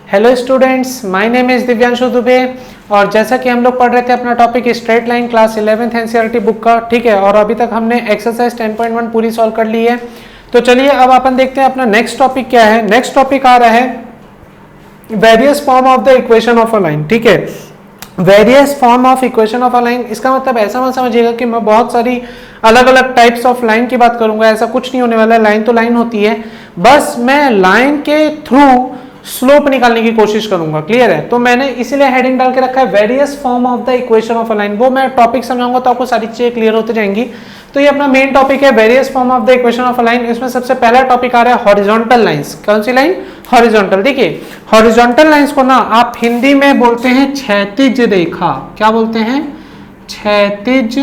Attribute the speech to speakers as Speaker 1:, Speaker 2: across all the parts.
Speaker 1: Hello students, my name is Divyanshu Dubey और जैसा कि हम लोग पढ़ रहे थे अपना topic straight line class 11th NCERT book का, ठीक है। और अभी तक हमने एक्सरसाइज 10.1 पूरी सॉल्व कर ली है। तो चलिए अब अपन देखते हैं अपना नेक्स्ट टॉपिक क्या है। नेक्स्ट टॉपिक आ रहा है various form of the equation of a line, ठीक है। Various form of equation of a line, इसका मतलब ऐसा मत समझिएगा कि मैं बहुत सारी अलग अलग टाइप्स ऑफ लाइन की बात करूंगा, ऐसा कुछ नहीं होने वाला। लाइन तो लाइन होती है, बस मैं लाइन के थ्रू स्लोप निकालने की कोशिश करूंगा। क्लियर है? तो मैंने इसीलिए हेडिंग डाल के रखा है various form of the equation of a line. वो मैं टॉपिक समझाऊंगा तो आपको सारी चीजें क्लियर होती जाएंगी। तो ये अपना मेन टॉपिक है various form of the equation of a line. इसमें सबसे पहला टॉपिक आ रहा है हॉरिजॉन्टल लाइंस। कौन सी लाइन? हॉरिजॉन्टल। देखिए हॉरिजॉन्टल लाइंस को ना आप हिंदी में बोलते हैं क्षैतिज रेखा। क्या बोलते हैं? क्षैतिज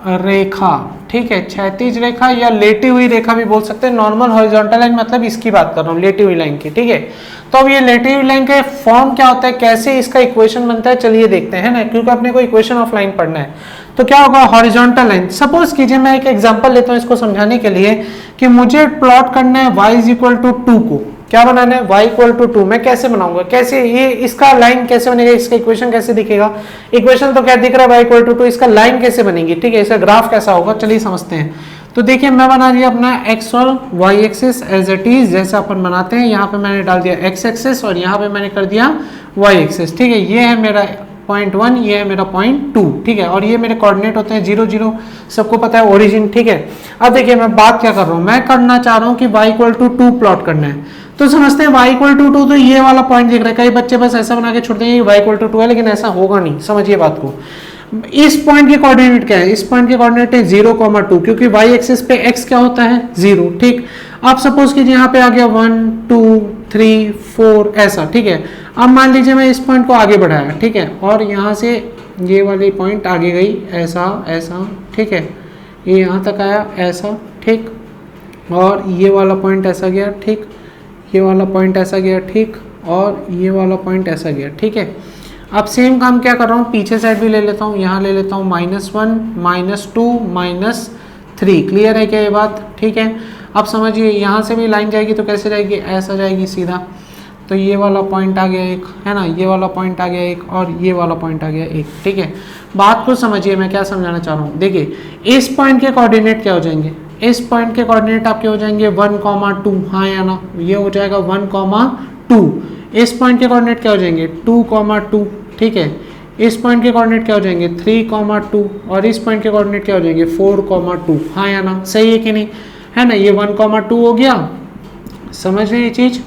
Speaker 1: रेखा, ठीक है। क्षैतिज रेखा या लेटी हुई रेखा भी बोल सकते हैं। नॉर्मल हॉरिजॉन्टल लाइन मतलब इसकी बात कर रहा हूँ, लेटी हुई लाइन की, ठीक है। तो अब ये लेटी हुई लाइन का फॉर्म क्या होता है, कैसे इसका इक्वेशन बनता है, चलिए देखते हैं ना, क्योंकि अपने को इक्वेशन ऑफ लाइन पढ़ना है। तो क्या होगा हॉरिजॉन्टल लाइन? सपोज कीजिए मैं एक एग्जांपल लेता हूँ इसको समझाने के लिए कि मुझे प्लॉट करना है y = 2 को। क्या बनाना है? y = 2। मैं कैसे बनाऊंगा, कैसे ये इसका लाइन कैसे बनेगा, इसका इक्वेशन कैसे दिखेगा? इक्वेशन तो क्या दिख रहा है y = 2, इसका लाइन कैसे बनेगी, ठीक है। इसका ग्राफ कैसा होगा, चलिए समझते हैं। तो देखिए मैं बना दिया अपना x और y axis as it is, जैसे अपन बनाते हैं। यहाँ पे मैंने डाल दिया x एक्सिस और यहाँ पे मैंने कर दिया y एक्सिस, ठीक है। ये है मेरा पॉइंट 1, ये है मेरा पॉइंट 2, ठीक है। और ये मेरे कोऑर्डिनेट होते हैं 0 0, सबको पता है, ओरिजिन, ठीक है। अब देखिए मैं बात क्या कर रहा हूँ, मैं करना चाह रहा हूँ कि y = 2 प्लॉट करना है। तो समझते हैं y = 2, तो ये वाला पॉइंट दिख रहा है। कई बच्चे बस ऐसा बना के छोड़ देंगे y = 2 है, लेकिन ऐसा होगा नहीं। समझिए बात को। इस पॉइंट के कोऑर्डिनेट क्या है? इस पॉइंट के कोऑर्डिनेट है 0,2, क्योंकि y एक्सिस पे x क्या होता है? 0, ठीक। आप सपोज कीजिए यहाँ पे आ गया 1 2 3 4 ऐसा, ठीक है। अब मान लीजिए मैं इस पॉइंट को आगे बढ़ाया, ठीक है, और यहाँ से ये वाली पॉइंट आगे गई ऐसा ऐसा, ठीक है। ये यहाँ तक आया ऐसा, ठीक। और ये वाला पॉइंट ऐसा गया, ठीक। ये वाला पॉइंट ऐसा गया, ठीक। और ये वाला पॉइंट ऐसा गया, ठीक है। अब सेम काम क्या कर रहा हूँ, पीछे साइड भी ले लेता हूँ। यहाँ ले लेता हूँ -1 -2 -3। क्लियर है क्या ये बात? ठीक है। अब समझिए यहाँ से भी लाइन जाएगी तो कैसे जाएगी? ऐसा जाएगी सीधा। तो ये वाला पॉइंट आ गया एक, है ना, ये वाला पॉइंट आ गया एक, और ये वाला पॉइंट आ गया एक, ठीक है। बात को समझिए मैं क्या समझाना चाह रहा हूँ। देखिए इस पॉइंट के कोऑर्डिनेट क्या हो जाएंगे? इस पॉइंट के कोऑर्डिनेट आपके हो जाएंगे 1,2, हाँ या ना? ये हो जाएगा 1,2। इस पॉइंट के कोऑर्डिनेट क्या हो जाएंगे? 2,2, ठीक है। इस पॉइंट के कोऑर्डिनेट क्या हो जाएंगे? 3,2। और इस पॉइंट के कोऑर्डिनेट क्या हो जाएंगे? 4,2, हाँ या ना? सही है कि नहीं? है ना? ये 1,2 हो गया। समझ रहे ये चीज?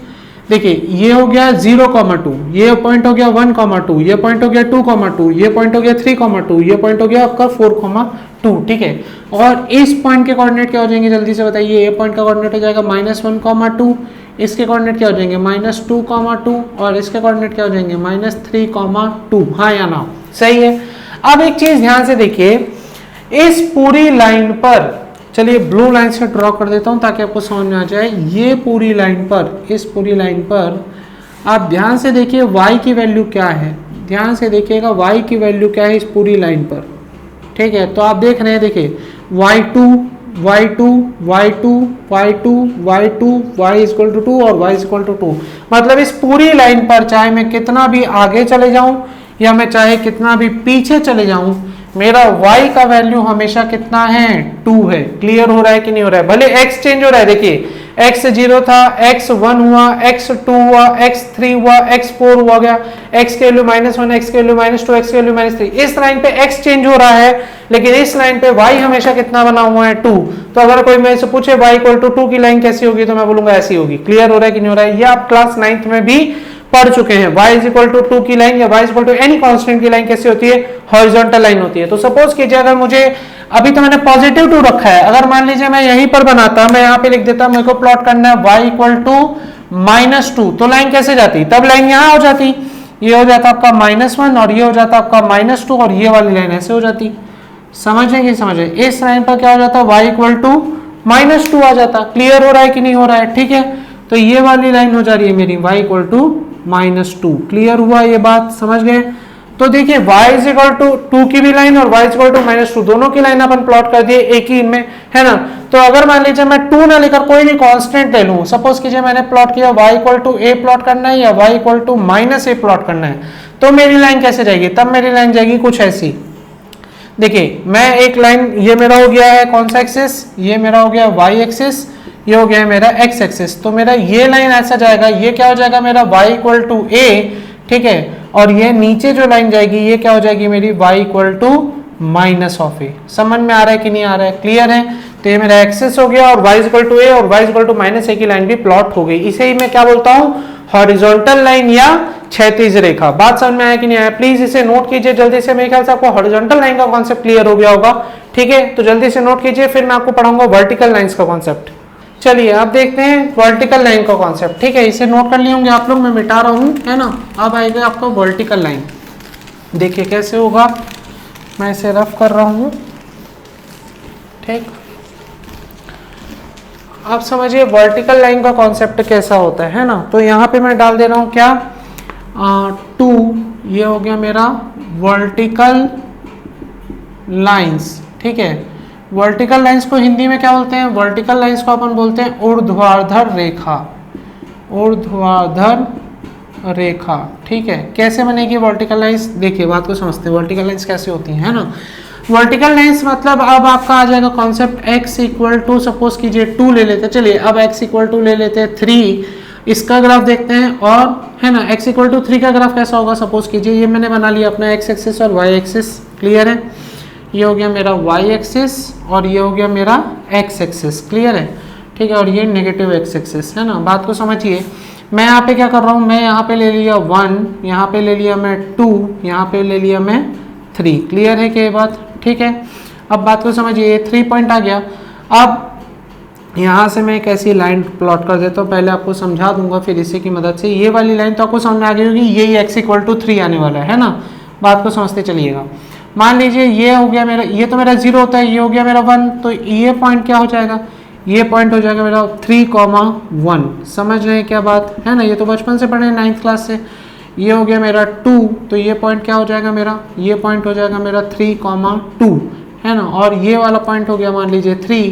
Speaker 1: देखिए ये हो गया 0,2, ये पॉइंट हो गया 1,2, ये पॉइंट हो गया 2,2, ये पॉइंट हो गया 3,2, ये पॉइंट हो गया आपका 4,2, ठीक है। और इस पॉइंट के कोऑर्डिनेट क्या हो जाएंगे, जल्दी से बताइए। ये पॉइंट का कोऑर्डिनेट हो जाएगा -1,2, इसके कोऑर्डिनेट क्या हो जाएंगे? -2,2, और इसके कोऑर्डिनेट क्या हो जाएंगे? -3,2, हाँ या ना? सही है। अब एक चीज ध्यान से देखिए, इस पूरी लाइन पर, चलिए ब्लू लाइन से ड्रॉ कर देता हूं ताकि आपको समझ में आ जाए। ये पूरी लाइन पर, इस पूरी लाइन पर आप ध्यान से देखिए y की वैल्यू क्या है। ध्यान से देखिएगा y की वैल्यू क्या है इस पूरी लाइन पर, ठीक है। तो आप देख रहे हैं, देखिए y2 y2 y2 y2 y2 y = 2 और y = 2। मतलब इस पूरी लाइन पर चाहे मैं कितना भी आगे चले जाऊं या मैं चाहे कितना भी पीछे चले जाऊं, मेरा y का वैल्यू हमेशा कितना है? 2 है। क्लियर हो रहा है कि नहीं हो रहा है? भले x चेंज हो रहा है, देखिए x 0 था, x 1 हुआ, x 2 हुआ, x 3 हुआ, x 4 हुआ गया, x के वैल्यू -1, x के वैल्यू -2, x के वैल्यू -3। इस लाइन पे x चेंज हो रहा है, लेकिन इस लाइन पे y हमेशा कितना बना हुआ है? 2। तो अगर कोई मेरे से पूछे y = 2 की लाइन कैसी होगी, तो मैं बोलूंगा ऐसी होगी। क्लियर हो रहा है कि नहीं हो रहा है? ये आप क्लास 9th में भी पढ़ चुके हैं। y = 2 की लाइन या y = एनी कांस्टेंट की लाइन कैसी होती है? हॉरिजॉन्टल लाइन होती है। तो सपोज कीजिए अगर मुझे, अभी तो मैंने +2 रखा है, अगर मान लीजिए मैं यहीं पर बनाता, मैं यहाँ पे लिख देता, मेरे को प्लॉट करना है y = -2, तो लाइन कैसे जाती? तब लाइन यहाँ हो जाती, ये हो जाता आपका -1 और ये हो जाता आपका -2 और ये वाली लाइन ऐसे हो जाती। समझे कि समझे? इस लाइन पर क्या हो जाता? y = -2 आ जाता। क्लियर हो रहा है कि नहीं हो रहा है? ठीक है। तो ये वाली लाइन हो जा रही है मेरी y = -2। क्लियर हुआ ये बात? समझ गए? तो देखिए y इज इक्वल टू 2 की भी लाइन और y इज इक्वल टू -2 दोनों की लाइन अपन प्लॉट कर दिए एक ही इनमें, है ना। तो अगर मान लीजिए मैं 2 ना लेकर कोई भी कांस्टेंट ले लूं, सपोज कीजिए मैंने प्लॉट किया y equal to a plot करना है या y equal to -a plot करना है, तो मेरी लाइन कैसे जाएगी, तब मेरी लाइन जाएगी कुछ ऐसी। देखिए मैं एक लाइन, ये मेरा हो गया है कौन सा एक्सिस, ये मेरा हो गया y एक्सिस, ये हो गया मेरा x एक्सिस। तो मेरा ये लाइन ऐसा जाएगा, ये क्या हो जाएगा मेरा y इक्वल टू a, ठीक है, और ये नीचे जो लाइन जाएगी ये क्या हो जाएगी मेरी y equal to minus of a. समझ में आ रहा है कि नहीं आ रहा है, क्लियर है। तो ये मेरा एक्सिस हो गया और y इक्वल टू ए और y इक्वल टू -a की लाइन भी प्लॉट हो गई। इसे ही मैं क्या बोलता हूँ, हॉरिजॉन्टल लाइन या क्षैतिज रेखा। बात समझ में आया कि नहीं आया, प्लीज इसे नोट कीजिए जल्दी से। मेरे ख्याल से आपको हॉरिजॉन्टल लाइन का कॉन्सेप्ट क्लियर हो गया होगा, ठीक है। तो जल्दी से नोट कीजिए, फिर मैं आपको पढ़ाऊंगा वर्टिकल लाइंस का कॉन्सेप्ट। चलिए अब देखते हैं वर्टिकल लाइन का कॉन्सेप्ट, ठीक है। इसे नोट कर लिए होंगे आप लोग, मैं मिटा रहा हूँ, है ना। अब आएगा आपको वर्टिकल लाइन, देखिए कैसे होगा, मैं इसे रफ कर रहा हूँ, ठीक। आप समझिए वर्टिकल लाइन का कॉन्सेप्ट कैसा होता है ना। तो यहाँ पे मैं डाल दे रहा हूँ क्या, 2, ये हो गया मेरा वर्टिकल लाइंस, ठीक है। वर्टिकल लाइंस को हिंदी में क्या बोलते हैं, वर्टिकल लाइंस को अपन बोलते हैं ऊर्ध्वाधर रेखा, ऊर्ध्वाधर रेखा, ठीक है। कैसे बनेगी वर्टिकल लाइंस, देखिए बात को समझते हैं, वर्टिकल लाइंस कैसे होती है ना। वर्टिकल लाइंस मतलब अब आपका आ जाएगा concept x equal to, suppose कीजिए 2 ले लेते हैं, चलिए अब x इक्वल टू ले लेते हैं 3, इसका ग्राफ देखते हैं, और है ना x इक्वल टू 3 का ग्राफ कैसा होगा। सपोज कीजिए ये मैंने बना लिया अपना x एक्सिस और y एक्सिस, क्लियर है। ये हो गया मेरा y एक्सिस और ये हो गया मेरा x एक्सिस, क्लियर है, ठीक है। और ये नेगेटिव x एक्सिस है ना। बात को समझिए, मैं यहाँ पे क्या कर रहा हूँ, मैं यहाँ पे ले लिया 1, यहाँ पे ले लिया मैं 2, यहाँ पे ले लिया मैं 3, क्लियर है क्या ये बात, ठीक है। अब बात को समझिए, 3 पॉइंट आ गया। अब यहाँ से मैं एक ऐसी लाइन प्लॉट कर देता हूँ, पहले आपको समझा दूंगा फिर इसी की मदद से। ये वाली लाइन तो आपको समझ में आ गई होगी, यही x इक्वल टू 3 आने वाला है ना। बात को समझते चलिएगा। मान लीजिए ये हो गया मेरा, ये तो मेरा 0 होता है, ये हो गया मेरा 1, तो ये पॉइंट क्या हो जाएगा, ये पॉइंट हो जाएगा मेरा 3,1। समझ रहे हैं क्या बात है ना, ये तो बचपन से पढ़े 9th क्लास से। ये हो गया मेरा 2, तो ये पॉइंट क्या हो जाएगा मेरा, ये पॉइंट हो जाएगा मेरा 3,2, है ना। और ये वाला पॉइंट हो गया मान लीजिए 3,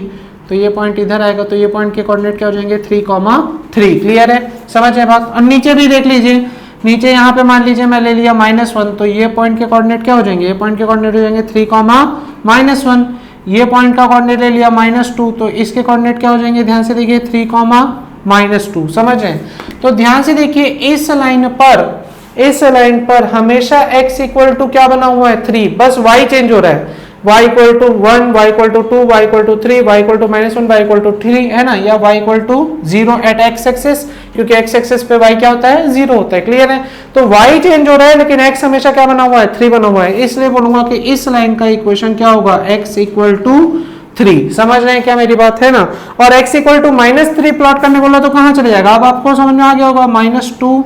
Speaker 1: तो ये पॉइंट इधर आएगा, तो ये पॉइंट के कोऑर्डिनेट क्या हो जाएंगे 3,3, क्लियर है, समझ है बात। और नीचे भी देख लीजिए, नीचे यहाँ पे मान लीजिए मैं ले लिया -1, तो ये पॉइंट के कोऑर्डिनेट क्या हो जाएंगे, ये पॉइंट के कोऑर्डिनेट हो जाएंगे 3,-1। ये पॉइंट का कोऑर्डिनेट ले लिया -2, तो इसके कोऑर्डिनेट क्या हो जाएंगे, ध्यान से देखिए 3,-2, समझ रहे हैं। तो ध्यान से देखिए इस लाइन पर हमेशा x इक्वल टू क्या बना हुआ है 3, बस y चेंज हो रहा है, y equal to 1, y equal to 2, y equal to 3, y equal to -1, y equal to 3, है ना, या y equal to 0 at x axis, क्योंकि x एक्सिस पे y क्या होता है 0 होता है, क्लियर है। तो y चेंज हो रहा है लेकिन x हमेशा क्या बना हुआ है 3 बना हुआ है, इसलिए बोलूंगा कि इस लाइन का इक्वेशन क्या होगा x इक्वल टू 3। समझ रहे हैं क्या मेरी बात है ना। और x इक्वल टू -3 प्लॉट करने बोला तो कहाँ चले जाएगा, अब आपको समझ में आ गया होगा, -2,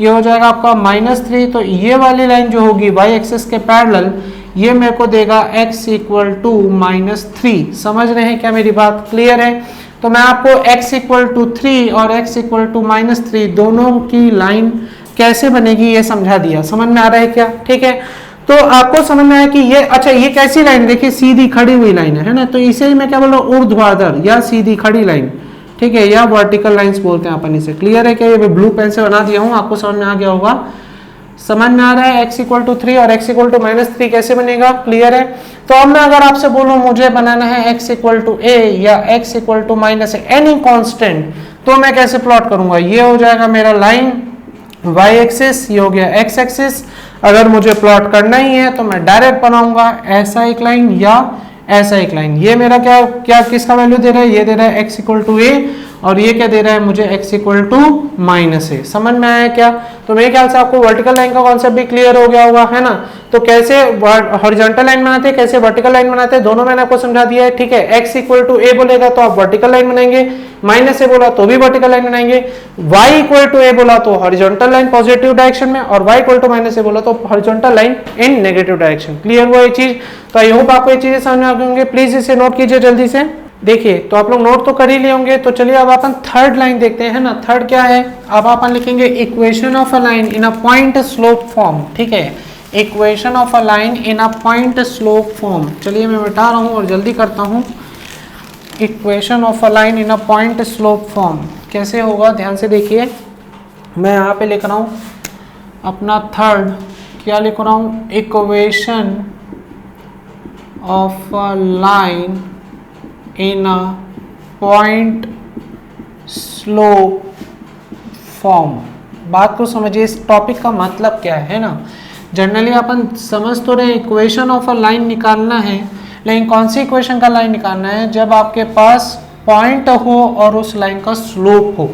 Speaker 1: ये हो जाएगा आपका -3, तो ये वाली लाइन जो होगी y एक्सिस के पैरेलल, ये मेरे को देगा x इक्वल टू -3। समझ रहे हैं क्या मेरी बात, क्लियर है। तो मैं आपको x इक्वल टू 3 और x इक्वल टू -3 दोनों की लाइन कैसे बनेगी ये समझा दिया, समझ में आ रहा है क्या, ठीक है। तो आपको समझ में आया कि ये, अच्छा ये कैसी लाइन, देखिए सीधी खड़ी हुई लाइन है ना, तो इसे ही मैं क्या बोल रहा हूँ ऊर्ध्वाधर या सीधी खड़ी लाइन, ठीक है, या वर्टिकल लाइंस बोलते हैं अपन इसे, क्लियर है क्या। ये ब्लू पेन से बना दिया हूँ, आपको समझ में आ गया होगा, समझ में आ रहा है। x इक्वल टू 3 और x इक्वल टू -3 कैसे बनेगा, क्लियर है। तो अब मैं अगर आपसे बोलूं मुझे बनाना है x इक्वल टू a या x equal to -a any constant, तो मैं कैसे प्लॉट करूंगा, ये हो जाएगा मेरा लाइन y एक्सिस, ये हो गया x एक्सिस। अगर मुझे प्लॉट करना ही है तो मैं डायरेक्ट बनाऊंगा ऐसा एक लाइन या ऐसा एक लाइन। ये मेरा क्या क्या किसका वैल्यू दे रहा है, ये दे रहा है x इक्वल टू a, और ये क्या दे रहा है मुझे x इक्वल टू -a। समझ में आया क्या। तो मेरे ख्याल से आपको वर्टिकल लाइन का कॉन्सेप्ट भी क्लियर हो गया होगा, है ना। तो कैसे हॉरिजॉन्टल लाइन बनाते हैं, कैसे वर्टिकल लाइन बनाते हैं, दोनों मैंने आपको समझा दिया है, ठीक है। x इक्वल टू a बोलेगा तो आप वर्टिकल लाइन बनाएंगे, -a बोला तो भी वर्टिकल लाइन बनाएंगे, y इक्वल टू a बोला तो हॉरिजॉन्टल लाइन पॉजिटिव डायरेक्शन में, और y इक्वल टू -a बोला तो horizontal line in negative direction. Clear हुआ ये चीज। तो आई होप आपको ये चीजें समझ में आ गई होंगी, प्लीज इसे नोट कीजिए जल्दी से। देखिए तो आप लोग नोट तो कर ही लिए होंगे, तो चलिए अब अपन थर्ड लाइन देखते हैं ना। थर्ड क्या है, अब अपन लिखेंगे equation of a line in a point slope form, ठीक है। Equation of a line in a point slope form. चलिए मैं मिटा रहा हूँ और जल्दी करता हूँ। Equation of a line in a point slope form कैसे होगा, ध्यान से देखिए। मैं यहाँ पे लिख रहा हूँ अपना थर्ड, क्या लिख रहा हूँ, equation of a line in a point slope form. बात को समझिए, इस टॉपिक का मतलब क्या है ना। जनरली अपन समझ तो रहे इक्वेशन ऑफ अ लाइन निकालना है, लेकिन कौन सी इक्वेशन का लाइन निकालना है, जब आपके पास पॉइंट हो और उस लाइन का स्लोप हो।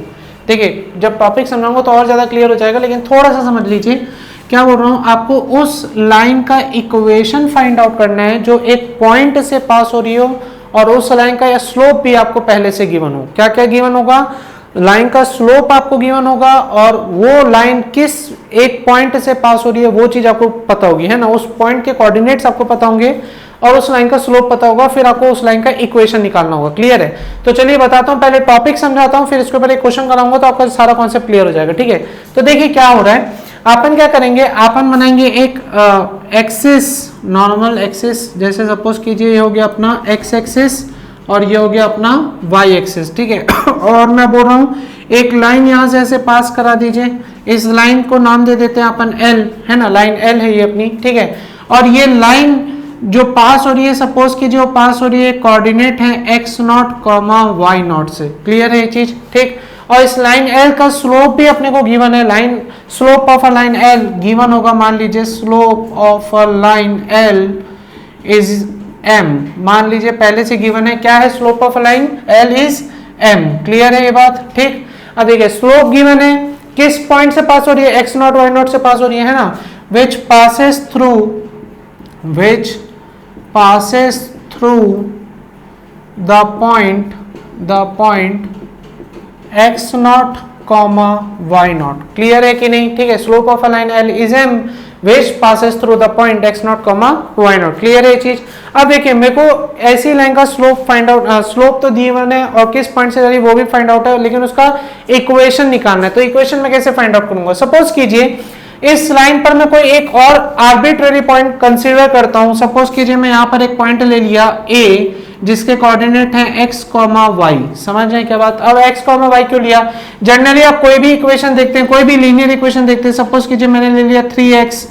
Speaker 1: देखिए जब टॉपिक समझाऊंगा तो और ज़्यादा क्लियर हो जाएगा, लेकिन थोड़ा सा समझ लीजिए क्या बोल रहा हूँ। आपको उस लाइन का इक्वेशन फाइंड आउट करना है जो एक पॉइंट से पास हो रही हो और उस लाइन का स्लोप भी आपको पहले से गिवन हो। क्या क्या गिवन होगा, लाइन का स्लोप आपको गिवन होगा और वो लाइन किस एक पॉइंट से पास हो रही है वो चीज आपको पता होगी, है ना। उस पॉइंट के कोऑर्डिनेट्स आपको पता होंगे और उस लाइन का स्लोप पता होगा, फिर आपको उस लाइन का इक्वेशन निकालना होगा। क्लियर है। तो चलिए बताता हूं, पहले टॉपिक समझाता हूं, फिर इसके ऊपर एक क्वेश्चन कराऊंगा तो आपका सारा कॉन्सेप्ट क्लियर हो जाएगा। ठीक है, तो देखिए क्या हो रहा है। अपन क्या करेंगे, अपन बनाएंगे एक एक्सिस, नॉर्मल एक्सिस। जैसे सपोज कीजिए ये हो गया अपना एक्स एक्सिस और ये हो गया अपना वाई एक्सिस। ठीक है और मैं बोल रहा हूँ एक लाइन यहाँ से ऐसे पास करा दीजिए। इस लाइन को नाम दे देते हैं अपन एल, है ना, लाइन एल है ये अपनी। ठीक है, और ये लाइन जो पास हो रही है, सपोज कीजिए वो पास हो रही है, कोऑर्डिनेट है x nought comma y nought से। क्लियर है ये चीज। ठीक, और इस लाइन एल का स्लोप भी अपने को गिवन है। Line slope of a line L given होगा, मान लीजिए slope of a line L is m। मान लीजिए पहले से गिवन है, क्या है, slope of line l is m। Clear है ये बात। ठीक, अब देखिए स्लोप गिवन है, किस पॉइंट से पास हो रही है, x नॉट y नॉट से पास हो रही है ना, which passes through the point x not comma y not. Clear है कि नहीं। ठीक है, slope of line l is m which passes through the point x not comma y not. Clear है ये चीज। अब देखिए मेरे को ऐसी लाइन का स्लोप फाइंड आउट, स्लोप तो दी हुई है और किस पॉइंट से जा रही है वो भी फाइंड आउट है, लेकिन उसका इक्वेशन निकालना है। तो इक्वेशन में कैसे फाइंड आउट करूंगा, सपोज कीजिए इस लाइन पर मैं कोई एक और आर्बिट्ररी पॉइंट कंसीडर करता हूं। सपोज कीजिए मैं यहां पर एक पॉइंट ले लिया a जिसके कोऑर्डिनेट है x, y। समझ रहे हैं क्या बात। अब x, y क्यों लिया, जनरली आप कोई भी इक्वेशन देखते हैं, कोई भी लीनियर इक्वेशन देखते हैं, सपोज कीजिए मैंने ले लिया 3x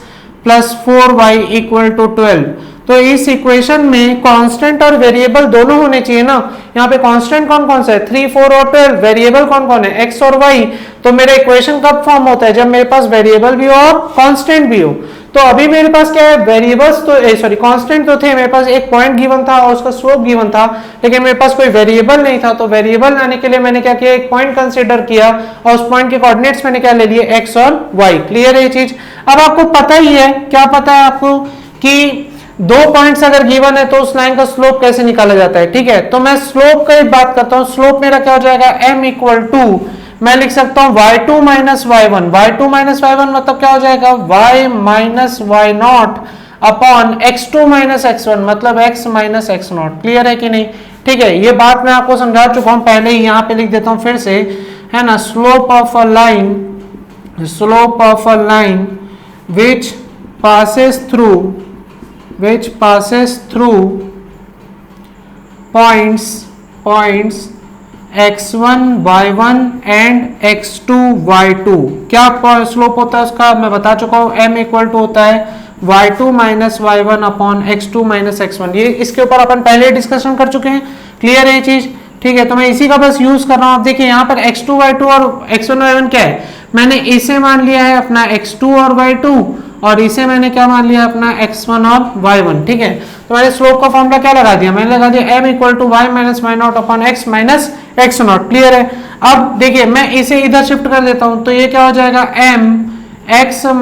Speaker 1: + 4y = 12। तो इस इक्वेशन में कांस्टेंट और वेरिएबल दोनों होने चाहिए ना। यहाँ पे कांस्टेंट कौन कौन सा है, 3, 4 और 12। वेरिएबल कौन कौन है, x और y। तो मेरा इक्वेशन कब फॉर्म होता है, जब मेरे पास वेरिएबल भी हो और कांस्टेंट भी हो। तो अभी मेरे पास क्या है, वेरिएबल्स तो कांस्टेंट तो थे, मेरे पास एक पॉइंट गिवन था और उसका स्लोप गिवन था, लेकिन मेरे पास कोई वेरिएबल नहीं था। तो वेरिएबल लाने के लिए मैंने क्या किया, एक पॉइंट कंसीडर किया और उस पॉइंट के कोऑर्डिनेट्स मैंने क्या ले लिए, x और y। क्लियर है ये चीज। अब आपको पता ही है, क्या पता है आपको कि दो पॉइंट्स अगर गिवन है तो उस लाइन का स्लोप कैसे निकाला जाता है। ठीक है, तो मैं स्लोप की बात करता हूं। स्लोप मेरा क्या हो जाएगा, m = मैं लिख सकता हूं y2 - y1। y2 - y1 मतलब क्या हो जाएगा, y - y0 upon x2 - x1 मतलब x - x0। क्लियर है कि नहीं। ठीक है, ये बात मैं आपको समझा चुका हूं पहले ही, यहां पे लिख देता हूं फिर से, है ना। Slope of a line which passes through points x1 y1 and x2 y2। क्या स्लोप होता है उसका, मैं बता चुका हूं, m = होता है y2 - y1 upon x2 - x1। ये इसके ऊपर अपन पहले डिस्कशन कर चुके हैं। क्लियर है ये चीज। ठीक है, तो मैं इसी का बस यूज कर रहा हूं। आप देखिए यहाँ पर x2 y2 और x1 y1 क्या है, मैंने इसे मान लिया है अपना x2 और y2 और इसे मैंने क्या मान लिया अपना x1 और y1। ठीक है, तो मैंने स्लोप का फॉर्मूला क्या लगा दिया, मैंने लगा दिया m = y - y0 upon x - x0। Clear है। अब देखिए मैं इसे इधर शिफ्ट कर देता हूं, तो ये क्या हो जाएगा, m x -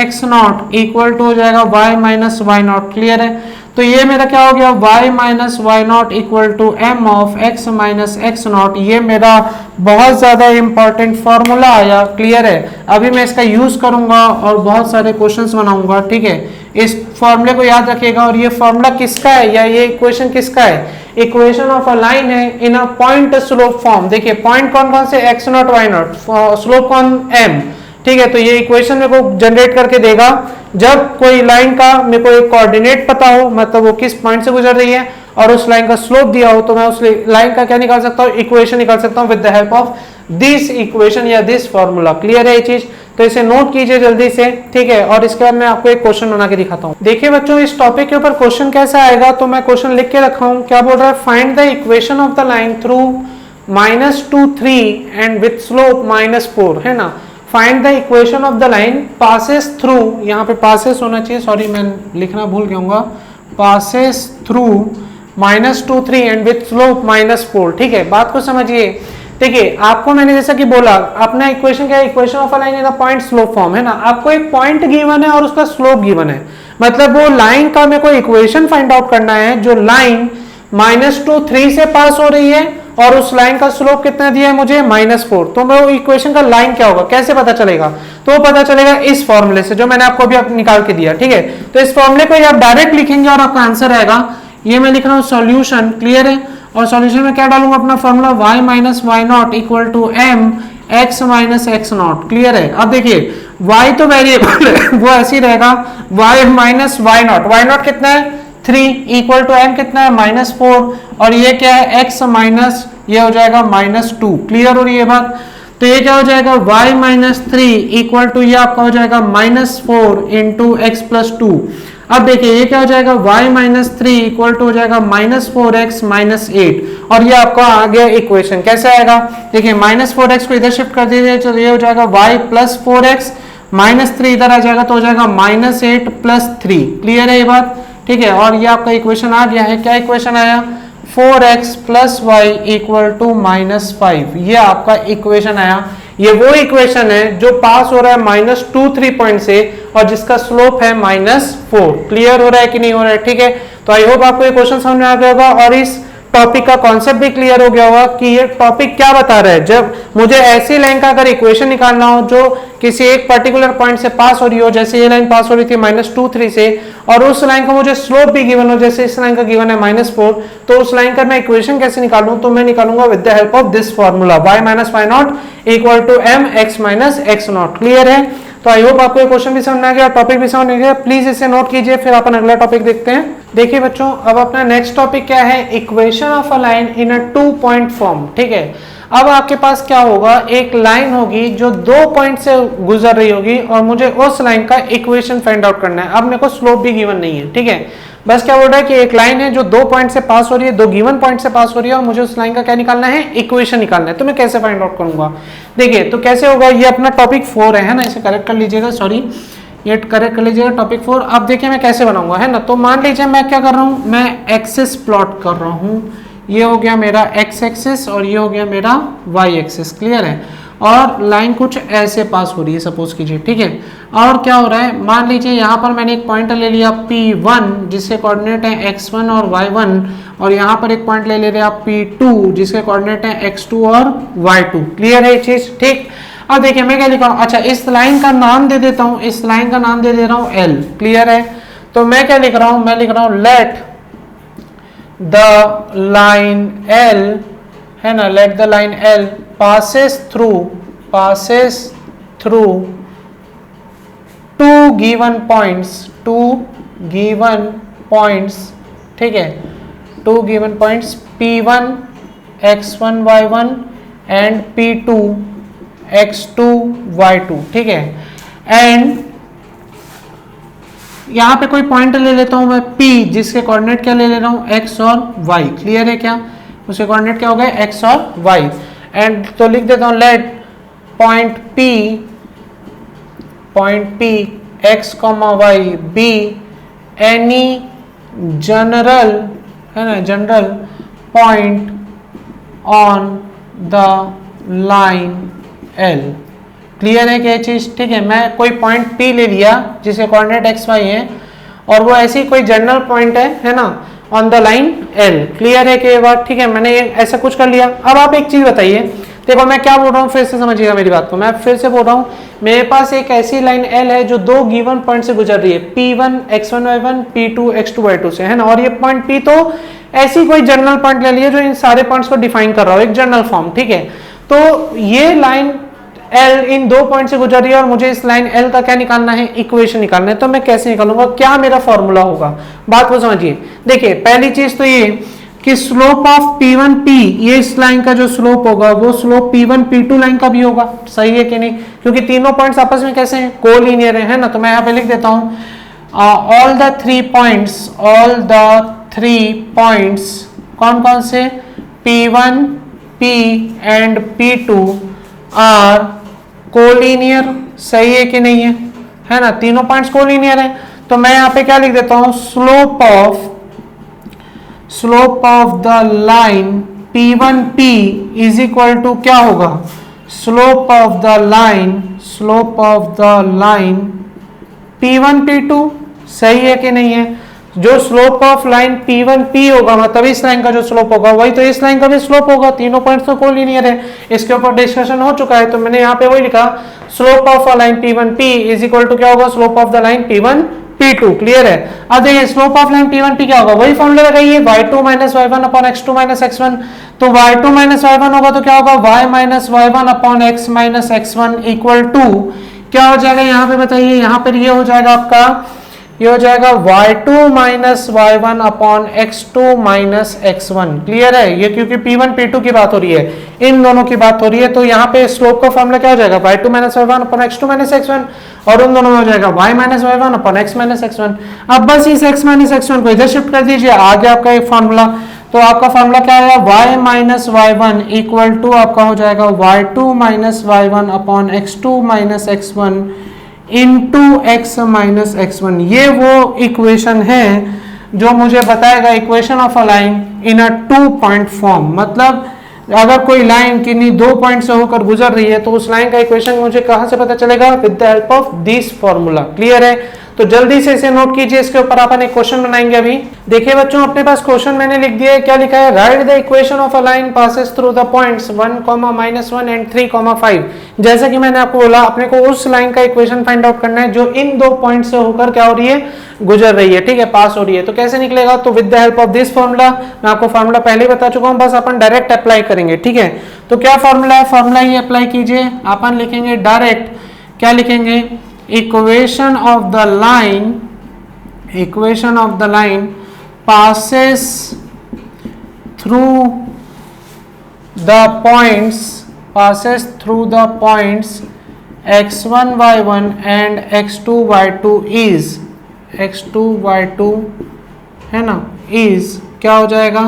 Speaker 1: x0 = हो जाएगा y - y0। क्लियर है। तो ये मेरा क्या हो गया, y - y0 = m of x - x0। ये मेरा बहुत ज्यादा इंपॉर्टेंट फॉर्मूला आया। क्लियर है। अभी मैं इसका यूज करूंगा और बहुत सारे क्वेश्चंस बनाऊंगा। ठीक है, इस फॉर्मूले को याद रखिएगा। और ये फॉर्मूला किसका है या ये इक्वेशन किसका है, इक्वेशन ऑफ अ लाइन है इन अ पॉइंट स्लोप फॉर्म। देखिए पॉइंट कौन कौन से, x0 y0, स्लोप कौन m। ठीक है, तो ये इक्वेशन मेरे को जनरेट करके देगा जब कोई लाइन का मेरे को एक कोऑर्डिनेट पता हो, मतलब वो किस पॉइंट से गुजर रही है, और उस लाइन का स्लोप दिया हो, तो मैं उस लाइन का क्या निकाल सकता हूँ, इक्वेशन निकाल सकता हूँ with the help of this equation या दिस फॉर्मूला। क्लियर है ये चीज? तो इसे नोट कीजिए जल्दी से, ठीक है। और इसके बाद मैं आपको एक क्वेश्चन बना के दिखाता हूँ। देखिए बच्चों, इस टॉपिक के ऊपर क्वेश्चन कैसा आएगा, तो मैं क्वेश्चन लिख के रखा हूँ। क्या बोल रहा है, find the equation of the line through -2 3 and with slope -4, है ना। Find the equation of the line passes through, यहाँ पे पासेस होना चाहिए, सॉरी मैं लिखना भूल गया हूँ, passes through -2 3 and with slope -4। ठीक है, बात को समझिए। देखिए आपको मैंने जैसा कि बोला, अपना इक्वेशन क्या है, equation of a line in the point slope form, है ना। आपको एक पॉइंट गिवन है और उसका स्लोप गिवन है, मतलब वो लाइन का मेरे को इक्वेशन फाइंड आउट करना है जो लाइन -2 3 से पास हो रही है और उस लाइन का स्लोप कितना दिया है मुझे, -4। तो मैं वो इक्वेशन का लाइन क्या होगा, कैसे पता चलेगा, तो वो पता चलेगा इस फॉर्मूले से जो मैंने आपको अभी निकाल के दिया। ठीक है, तो इस फॉर्मूले को आप डायरेक्ट लिखेंगे और आपका आंसर आएगा। ये मैं लिख रहा हूं सॉल्यूशन, क्लियर है। और सॉल्यूशन में क्या डालूंगा, अपना formula y minus y nought equal to m x minus x nought. Clear है। अब देखिए y तो वेरिएबल है, वो ऐसे ही रहेगा, y माइनस वाई नॉट कितना है 3 इक्वल टू m कितना है -4, और ये क्या है x माइनस, ये हो जाएगा -2। क्लियर हो रही है बात। तो ये क्या हो जाएगा, y माइनस 3 इक्वल टू ये आपका हो जाएगा -4 इंटू एक्स प्लस 2। अब देखिए ये क्या हो जाएगा, y माइनस 3 इक्वल टू हो जाएगा -4x माइनस 8, और ये आपका आ गया इक्वेशन। कैसे आएगा, देखिए -4x को इधर शिफ्ट कर दीजिए, तो ये हो जाएगा y प्लस 4x माइनस 3 इधर आ जाएगा, तो हो जाएगा -8 प्लस 3। क्लियर है ये बात, ठीक है। और ये आपका इक्वेशन आ गया है। क्या इक्वेशन आया, 4x plus Y equal to -5, ये आपका इक्वेशन आया। ये वो इक्वेशन है जो पास हो रहा है -2 3 पॉइंट से और जिसका स्लोप है -4। क्लियर हो रहा है कि नहीं हो रहा है, ठीक है। तो आई होप आपको ये क्वेश्चन समझ में आ गया होगा और इस टॉपिक का कॉन्सेप्ट भी क्लियर हो गया होगा कि ये टॉपिक क्या बता रहा है। जब मुझे ऐसी लाइन का अगर इक्वेशन निकालना हो जो किसी एक पर्टिकुलर पॉइंट से पास हो रही हो, जैसे ये लाइन पास हो रही थी -2 3 से, और उस लाइन का मुझे स्लोप भी गिवन हो, जैसे इस लाइन का गिवन है -4, तो उस लाइन का मैं इक्वेशन कैसे निकालूं, तो मैं निकालूंगा with the help of this formula y minus y nought equal to m x minus x nought. Clear है। तो आई होप आपको ये क्वेश्चन भी समझ में आ गया, टॉपिक भी समझ में आ गया। प्लीज इसे नोट कीजिए, फिर अपन अगला टॉपिक देखते हैं। देखिए बच्चों, अब अपना नेक्स्ट टॉपिक क्या है, equation of a line in a 2 point form. ठीक है, अब आपके पास क्या होगा, एक लाइन होगी जो 2 पॉइंट से गुजर रही होगी और मुझे उस लाइन का इक्वेशन फाइंड आउट करना है। अब मेरे को स्लोप भी गिवन नहीं है, ठीक है। बस क्या बोल रहा है कि एक लाइन है जो 2 पॉइंट से पास हो रही है, 2 गिवन पॉइंट से पास हो रही है, और मुझे उस लाइन का क्या निकालना है, इक्वेशन निकालना है। तो मैं कैसे फाइंड आउट करूंगा, देखिए तो कैसे होगा, ये अपना टॉपिक 4 है ना, इसे करेक्ट कर लीजिएगा, सॉरी ये करेक्ट कर लीजिएगा टॉपिक 4। अब देखिए मैं कैसे बनाऊंगा, है ना। तो मान लीजिए मैं क्या कर रहा हूँ, मैं एक्सिस प्लॉट कर रहा हूँ, ये हो गया मेरा एक्स एक्सिस और ये हो गया मेरा वाई एक्सिस। क्लियर है। और लाइन कुछ ऐसे पास हो रही है, सपोज कीजिए, ठीक है। और क्या हो रहा है, मान लीजिए यहाँ पर मैंने एक पॉइंट ले लिया P1 जिसके कोऑर्डिनेट है x1 और y1, और यहाँ पर एक पॉइंट ले रहे हैं आप P2 जिसके कोऑर्डिनेट है x2 और y2। क्लियर है ये चीज, ठीक। अब देखिए मैं क्या लिखा हूँ, अच्छा इस लाइन का नाम दे देता हूँ, इस लाइन का नाम दे दे रहा हूँ L। क्लियर है। तो मैं क्या लिख रहा हूँ, मैं लिख रहा हूँ लेट द लाइन L, है ना, let the line L passes through 2 given points, ठीक है, 2 given points P1 x1 y1 and P2 x2 y2, ठीक है। एंड यहां पे कोई पॉइंट ले लेता हूं मैं P जिसके कोऑर्डिनेट क्या ले रहा हूं, x और y। क्लियर है क्या, उसके कोऑर्डिनेट क्या हो गए, x और y। एंड तो लिख देता हूं let point P x, y be any general, है ना, general point on the line L। Clear है क्या चीज, ठीक है। मैं कोई पॉइंट P ले लिया जिसके कोऑर्डिनेट x y है और वो ऐसी कोई जनरल पॉइंट है ना, on the line L। Clear है कि बात, ठीक है। मैंने ऐसा कुछ कर लिया। अब आप एक चीज बताइए, देखो मैं क्या बोल रहा हूँ, फिर से समझिएगा मेरी बात को। मैं फिर से बोल रहा हूँ, मेरे पास एक ऐसी लाइन L है जो 2 गिवन पॉइंट से गुजर रही है, P1 x1 y1 P2 x2 y2 से, है ना। और ये पॉइंट P तो ऐसी कोई जनरल पॉइंट ले लिया जो इन सारे पॉइंट्स को डिफाइन कर रहा हो, एक जनरल फॉर्म, ठीक है। तो ये लाइन एल इन 2 पॉइंट से गुजर रही है और मुझे इस लाइन एल का क्या निकालना है, इक्वेशन निकालना है। तो मैं कैसे निकालूंगा, क्या मेरा फॉर्मूला होगा, बात को समझिए। देखिए पहली चीज तो ये कि स्लोप ऑफ P1P, ये इस लाइन का जो स्लोप होगा वो स्लोप P1 P2 लाइन का भी होगा, सही है कि नहीं, क्योंकि तीनों पॉइंट्स आपस में कैसे हैं, कोलिनियर है ना। तो मैं यहाँ पे लिख देता हूं ऑल द 3 पॉइंट्स कौन कौन से, P1 P and P2 are collinear, सही है कि नहीं है ना, तीनों पॉइंट्स कोलिनियर है। तो मैं यहाँ पे क्या लिख देता हूं, slope of the line P1P is equal to क्या होगा, slope of the line P1 P2, सही है कि नहीं है। जो स्लोप ऑफ लाइन P1P होगा मतलब इस लाइन का जो स्लोप होगा वही तो इस लाइन का भी स्लोप होगा, तीनों पॉइंट्स तो कोलिनियर है, इसके ऊपर डिस्कशन हो चुका है। तो मैंने यहाँ पे वही लिखा, slope of a line P1P is equal to क्या होगा, slope of the line P1 P2, clear है। अब देखिए स्लोप ऑफ लाइन P1P क्या होगा, वही फॉर्मूला लगाइए, y2 minus y1 upon x2 minus x1। तो y2 माइनस y1 होगा तो क्या होगा, y minus y1 upon x minus x1 equal to क्या हो जाएगा, यहाँ पे बताइए, यहाँ पर ये हो जाएगा आपका, ये हो जाएगा y2 minus y1 upon x2 minus x1, clear है। ये क्योंकि P1 P2 की बात हो रही है, इन दोनों की बात हो रही है। तो यहाँ पे स्लोप का फॉर्मूला क्या हो जाएगा, y2 minus y1 upon x2 minus x1, और उन दोनों में हो जाएगा y minus y1 upon x minus x1। अब बस इस x माइनस x1 को इधर शिफ्ट कर दीजिए, आ गया आपका एक फॉर्मूला। तो आपका फॉर्मूला क्या है, y minus y1 equal to आपका हो जाएगा y2 minus y1 upon x2 minus x1 into x minus x1। ये वो इक्वेशन है जो मुझे बताएगा equation of a line in a 2 point form. मतलब अगर कोई लाइन किन्हीं 2 पॉइंट से होकर गुजर रही है तो उस लाइन का इक्वेशन मुझे कहां से पता चलेगा, with the help of this formula, clear है। तो जल्दी से इसे नोट कीजिए, इसके ऊपर अपन एक क्वेश्चन बनाएंगे अभी। देखिए बच्चों अपने पास क्वेश्चन मैंने लिख दिया है, क्या लिखा है, right the equation of a line passes through the points 1, -1 and 3, 5। जैसा कि मैंने आपको बोला, अपने को उस लाइन का इक्वेशन फाइंड आउट करना है जो इन 2 पॉइंट से होकर क्या हो रही है, गुजर रही है, ठीक है, पास हो रही है। तो कैसे निकलेगा, तो with the help of this formula, मैं आपको फॉर्मूला पहले ही बता चुका हूं, बस अपन डायरेक्ट अप्लाई करेंगे, ठीक है। तो क्या फॉर्मूला है, फॉर्मूला ही अप्लाई कीजिए, अपन लिखेंगे डायरेक्ट, क्या लिखेंगे, equation of the line passes through the points x1 y1 and x2 y2 है ना, is क्या हो जाएगा,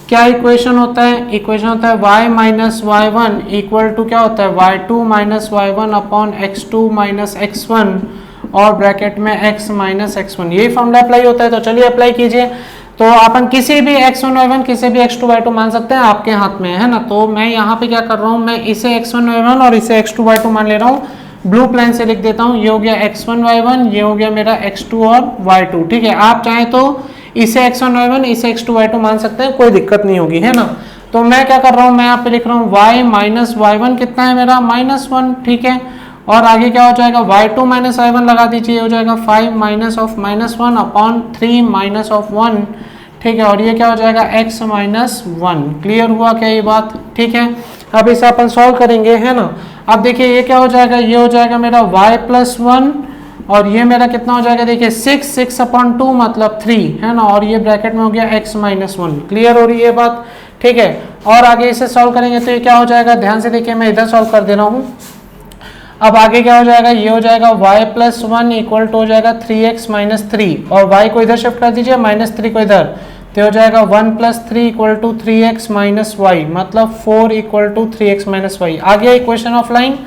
Speaker 1: क्या इक्वेशन होता है, इक्वेशन होता है y minus y1 equal to क्या होता है, y2 minus y1 upon x2 minus x1 और ब्रैकेट में x माइनस x1, यही फॉर्मूला अप्लाई होता है। तो चलिए अप्लाई कीजिए। तो अपन किसी भी x1 y1 किसी भी x2 y2 मान सकते हैं, आपके हाथ में है ना। तो मैं यहाँ पे क्या कर रहा हूँ, मैं इसे x1 y1 और इसे x2 y2 मान ले रहा हूँ, ब्लू प्लेन से लिख देता हूँ। ये हो गया x1 y1, ये हो गया मेरा x2 और y2, ठीक है। आप चाहें तो इसे x1 y1 इसे x2 y2 मान सकते हैं, कोई दिक्कत नहीं होगी, है ना। तो मैं क्या कर रहा हूँ, मैं यहाँ पे लिख रहा हूँ y माइनस y1 कितना है मेरा, -1, ठीक है। और आगे क्या हो जाएगा, y2 माइनस y1 लगा दीजिए, हो जाएगा 5 minus of -1 upon 3 minus of 1, ठीक है। और ये क्या हो जाएगा, x माइनस 1, क्लियर हुआ क्या ये बात, ठीक है। अब इसे अपन सॉल्व करेंगे, है ना। अब देखिए ये क्या हो जाएगा, ये हो जाएगा मेरा y प्लस 1 और ये मेरा कितना हो जाएगा, देखिए 6 अपॉन 2 मतलब 3, है ना। और ये ब्रैकेट में हो गया x माइनस 1, क्लियर हो रही है बात, ठीक है। और आगे इसे सॉल्व करेंगे तो ये क्या हो जाएगा, ध्यान से देखिए, मैं इधर सॉल्व कर दे रहा हूँ। अब आगे क्या हो जाएगा, ये हो जाएगा y प्लस 1 इक्वल टू हो जाएगा 3x माइनस 3 और y को इधर शिफ्ट कर दीजिए, -3 को इधर, तो हो जाएगा 1 plus 3 equal to 3x minus y, मतलब 4 equal to 3x minus y. आ गया इक्वेशन ऑफ लाइन।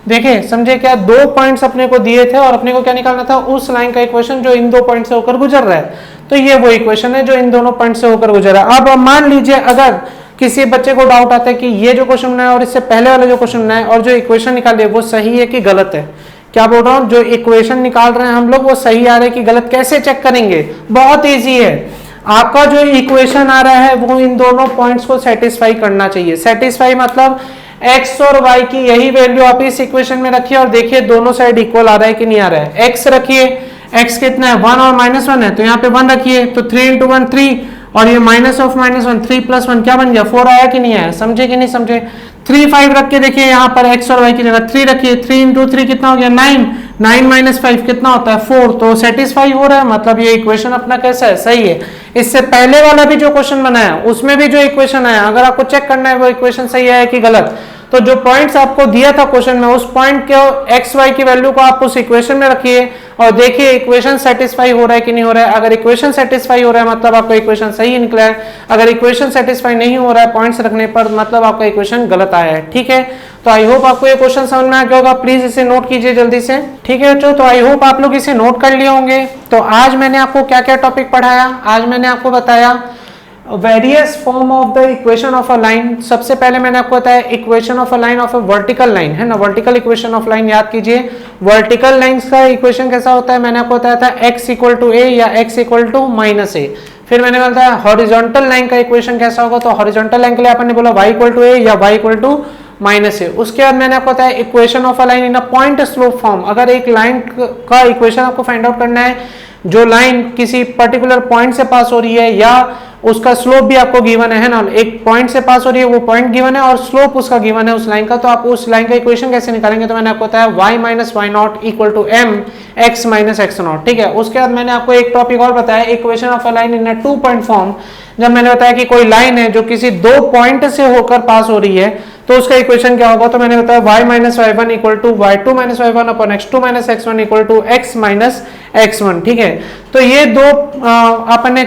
Speaker 1: देखिए समझे क्या, 2 पॉइंट्स अपने को दिए थे और अपने को क्या निकालना था, उस लाइन का इक्वेशन जो इन 2 पॉइंट से होकर गुजर रहा है। तो ये वो इक्वेशन है जो इन दोनों पॉइंट से होकर गुजर रहा है। अब मान लीजिए अगर किसी बच्चे को डाउट आता है कि ये जो क्वेश्चन बनाया और इससे पहले वाला जो क्वेश्चन बनाया और जो इक्वेशन निकाली वो सही है कि गलत है, क्या बोल रहा हूँ, जो इक्वेशन निकाल रहे हैं हम लोग वो सही आ रहा है कि गलत, कैसे चेक करेंगे, बहुत इजी है। आपका जो इक्वेशन आ रहा है वो इन दोनों पॉइंट्स को सेटिस्फाई करना चाहिए। सेटिस्फाई मतलब x और y की यही वैल्यू आप इस इक्वेशन में रखिए और देखिए दोनों साइड इक्वल आ रहा है कि नहीं आ रहा है। x रखिए, x कितना है 1 और -1 है तो यहाँ पे 1 रखिए, तो 3 × 1 3 और ये माइनस ऑफ -1 3 + 1 क्या बन गया 4 आया कि नहीं आया, समझे कि नहीं समझे। 3 5 रख के देखिए यहाँ पर x और y की जगह 3 रखिए, 3 × 3 कितना हो गया 9, 9 - 5 कितना होता है 4, तो सेटिस्फाई हो रहा है, मतलब ये इक्वेशन अपना कैसा है सही है। इससे पहले वाला भी जो क्वेश्चन बनाया उसमें भी जो इक्वेशन आया, अगर आपको चेक करना है वो इक्वेशन सही है कि गलत, तो जो पॉइंट्स आपको दिया था क्वेश्चन में उस पॉइंट के एक्स वाई की वैल्यू को आप उस इक्वेशन में रखिए और देखिए इक्वेशन सेटिस्फाई हो रहा है कि नहीं हो रहा है। अगर इक्वेशन सेटिस्फाई हो रहा है मतलब आपका इक्वेशन सही निकला है, अगर इक्वेशन सेटिस्फाई नहीं हो रहा है पॉइंट्स रखने पर मतलब आपका इक्वेशन गलत आया है। ठीक है, तो आई होप आपको ये क्वेश्चन समझ में आ गया होगा, प्लीज इसे नोट कीजिए जल्दी से। ठीक है बच्चों, तो आई होप आप लोग इसे नोट कर लिए होंगे। तो आज मैंने आपको क्या क्या टॉपिक पढ़ाया, आज मैंने आपको बताया various form of the equation of a line. सबसे पहले मैंने आपको बताया equation of a line of a vertical line, है ना, वर्टिकल इक्वेशन ऑफ लाइन याद कीजिए। वर्टिकल लाइंस का इक्वेशन कैसा होता है, मैंने आपको बताया था x = a या x = -a। फिर मैंने बताया हॉरिजॉन्टल लाइन का इक्वेशन कैसा होगा, तो हॉरिजॉन्टल लाइन के लिए अपन ने बोला y = a या y = -a। उसके बाद मैंने आपको बताया equation of a line in a point slope form. अगर एक लाइन का इक्वेशन आपको फाइंड आउट करना है, जो लाइन किसी पर्टिकुलर पॉइंट से पास हो रही है या उसका स्लोप भी आपको गिवन है ना, एक पॉइंट से पास हो रही है, वो पॉइंट गिवन है और स्लोप उसका गिवन है उस लाइन का, तो आप उस लाइन का इक्वेशन कैसे निकालेंगे, तो मैंने आपको बताया y - y0 = m x - x0। ठीक है, उसके बाद मैंने आपको एक टॉपिक और बताया equation of a line in a 2 point form. जब मैंने बताया कि कोई लाइन है जो किसी 2 पॉइंट से होकर पास हो रही है तो उसका इक्वेशन क्या होगा, तो मैंने बताया y - y1 = y2 - y1 / x2 - x1 = x - x1। ठीक है, तो ये दो अपन ने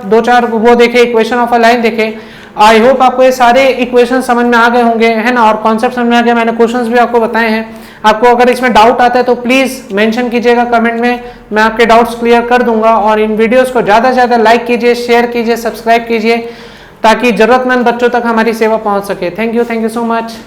Speaker 1: दो चार वो देखे इक्वेशन ऑफ अ लाइन देखे। आई होप आपको ये सारे इक्वेशन समझ में आ गए होंगे, है ना, और कॉन्सेप्ट समझ में आ गया। मैंने क्वेश्चंस भी आपको बताए हैं। आपको अगर इसमें डाउट आता है तो प्लीज मेंशन कीजिएगा कमेंट में, मैं आपके डाउट्स क्लियर कर दूंगा। और इन वीडियोस को ज्यादा से ज्यादा लाइक कीजिए, शेयर कीजिए, सब्सक्राइब कीजिए ताकि जरूरतमंद बच्चों तक हमारी सेवा पहुंच सके। Thank you so much.